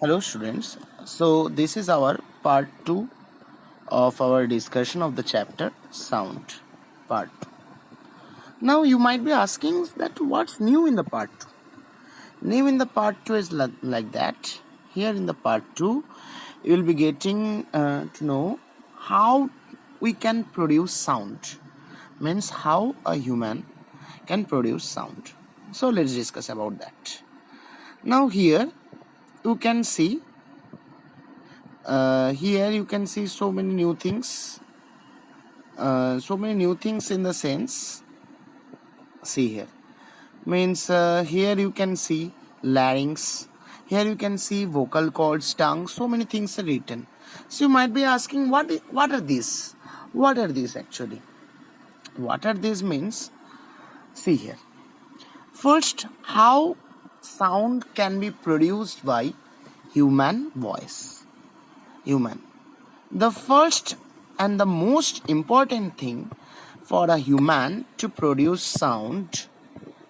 Hello students. So this is our part 2 of our discussion of the chapter sound part 2. Now you might be asking that what's new in the part 2? New in the part 2 is like that. Here in the part 2 you will be getting to know how we can produce sound. Means how a human can produce sound. So let's discuss about that. Now here you can see here you can see so many new things in the sense. See here means here you can see larynx, here you can see vocal cords, tongue, so many things are written. So you might be asking what are these, actually, what are these means. See here, first, how sound can be produced by human voice. The first and the most important thing for a human to produce sound,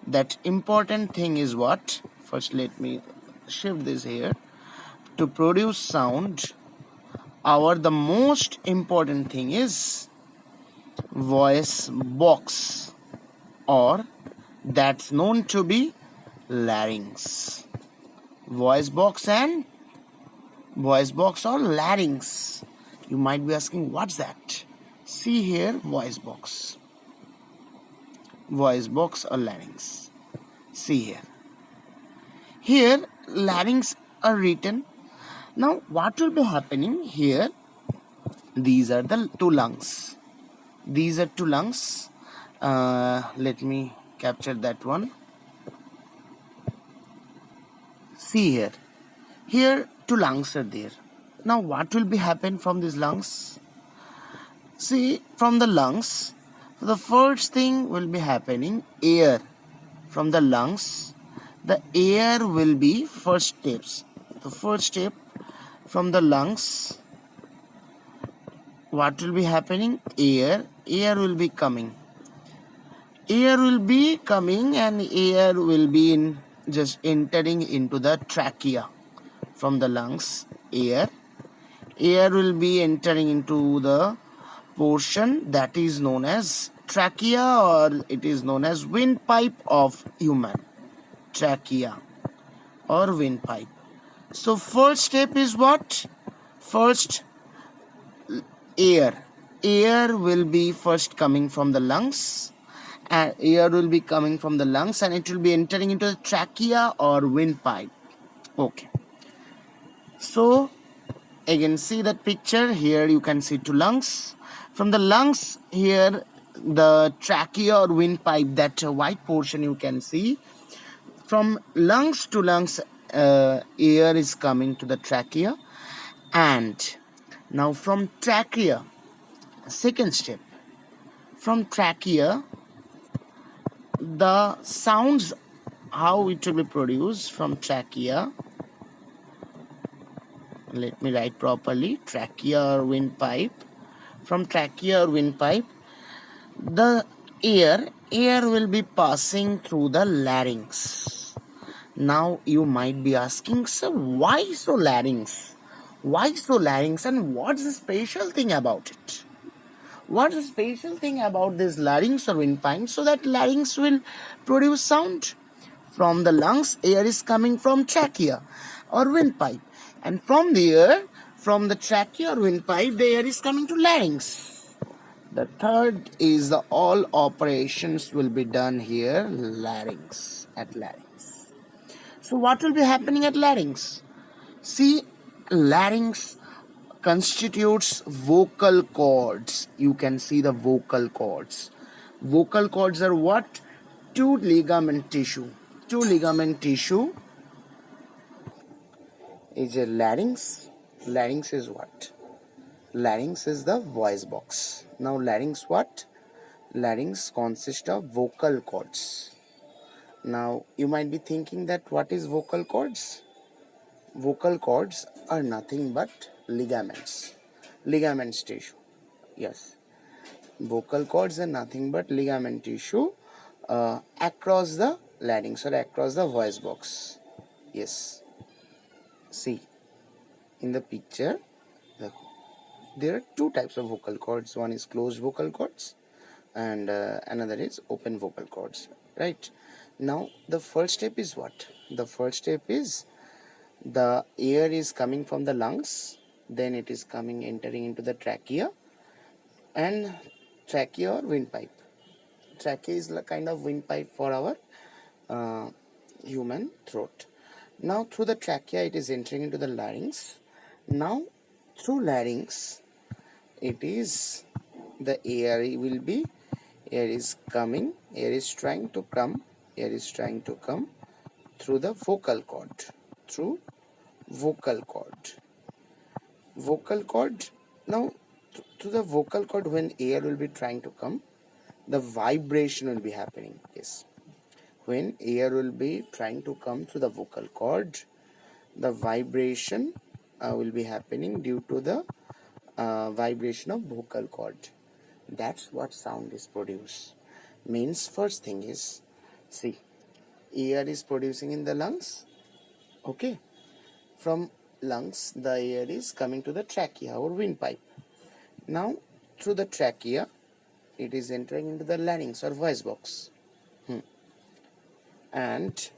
that important thing is what? First, let me shift this here. To produce sound, the most important thing is voice box, or that's known to be larynx. Voice box or larynx. You might be asking, what's that? See here, voice box or larynx. See here. Here, larynx are written. Now, what will be happening here? These are the two lungs. These are two lungs. Let me capture that one. See here. Here, two lungs are there. Now, what will be happen from these lungs? See, from the lungs, the first thing will be happening, air. From the lungs, the air will be first steps. The first step from the lungs, what will be happening? Air will be coming. Air will be coming and air will be just entering into the trachea. From the lungs, air will be entering into the portion that is known as trachea, or it is known as windpipe of human. Trachea or windpipe. So first step is what? First, air will be first coming from the lungs, and air will be coming from the lungs and it will be entering into the trachea or windpipe. Okay, so again, see that picture. Here you can see two lungs. From the lungs, here the trachea or windpipe, that white portion you can see. From lungs to lungs, air is coming to the trachea, and now from trachea, second step, from trachea, the sounds, how it will be produced from trachea. Let me write properly. Trachea or windpipe. From trachea or windpipe, the air will be passing through the larynx. Now you might be asking, sir, why so larynx? Why so larynx, and what's the special thing about it? What's the special thing about this larynx or windpipe so that larynx will produce sound? From the lungs, air is coming from trachea or windpipe, and from there, from the trachea or windpipe, the air is coming to larynx. The third is the all operations will be done here, larynx, at larynx. So what will be happening at larynx? See, larynx constitutes vocal cords. You can see the vocal cords. Vocal cords are what? Two ligament tissue is a larynx. Larynx is what? Larynx is the voice box. Now larynx what? Larynx consists of vocal cords. Now you might be thinking that what is vocal cords? Vocal cords are nothing but ligaments tissue. Yes, vocal cords are nothing but ligament tissue across the larynx or across the voice box. Yes, see, in the picture, there are two types of vocal cords. One is closed vocal cords and another is open vocal cords, right? Now the first step is what? The first step is the air is coming from the lungs, then it is coming entering into the trachea, and trachea or windpipe. Trachea is a kind of windpipe for our uh, human throat. Now through the trachea it is entering into the larynx. Now through larynx it is the air is coming, air is trying to come through the vocal cord, through vocal cord. Vocal cord. Now to the vocal cord, when air will be trying to come, the vibration will be happening. Yes, when air will be trying to come through the vocal cord, the vibration will be happening due to the vibration of vocal cord. That's what sound is produced. Means first thing is, see, air is producing in the lungs. Okay, from lungs the air is coming to the trachea or windpipe. Now through the trachea it is entering into the larynx or voice box, and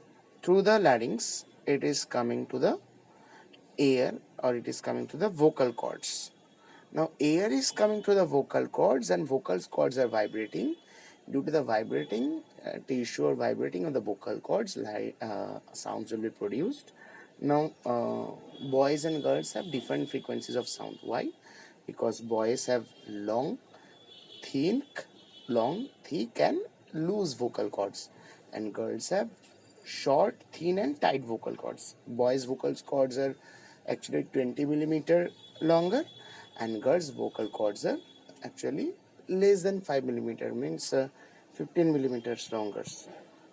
through the larynx it is coming to the air, or it is coming to the vocal cords. Now air is coming to the vocal cords and vocal cords are vibrating. Due to the vibrating tissue or vibrating of the vocal cords, sounds will be produced. Now boys and girls have different frequencies of sound. Why? Because boys have long, thick and loose vocal cords, and girls have short, thin and tight vocal cords. Boys vocal cords are actually 20 millimeter longer, and girls vocal cords are actually less than 5 millimeter, means 15 millimeters longer.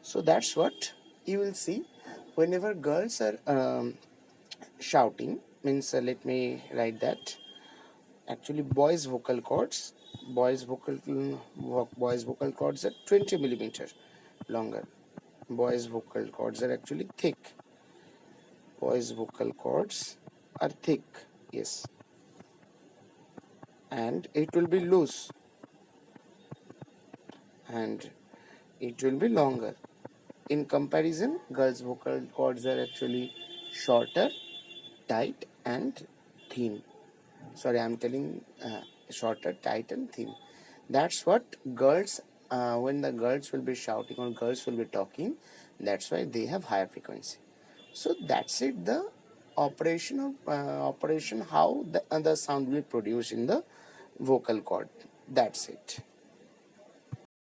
So that's what you will see whenever girls are shouting, means let me write that. Actually boys vocal cords are 20 millimeter longer. Boys vocal cords are actually thick. Boys vocal cords are thick, yes, and it will be loose and it will be longer. In comparison, girls vocal cords are actually shorter, tight and thin. Sorry, I'm telling shorter, tight and thin. That's what girls, when the girls will be shouting or girls will be talking, that's why they have higher frequency. So that's it, the operation how the sound will be produced in the vocal cord. That's it.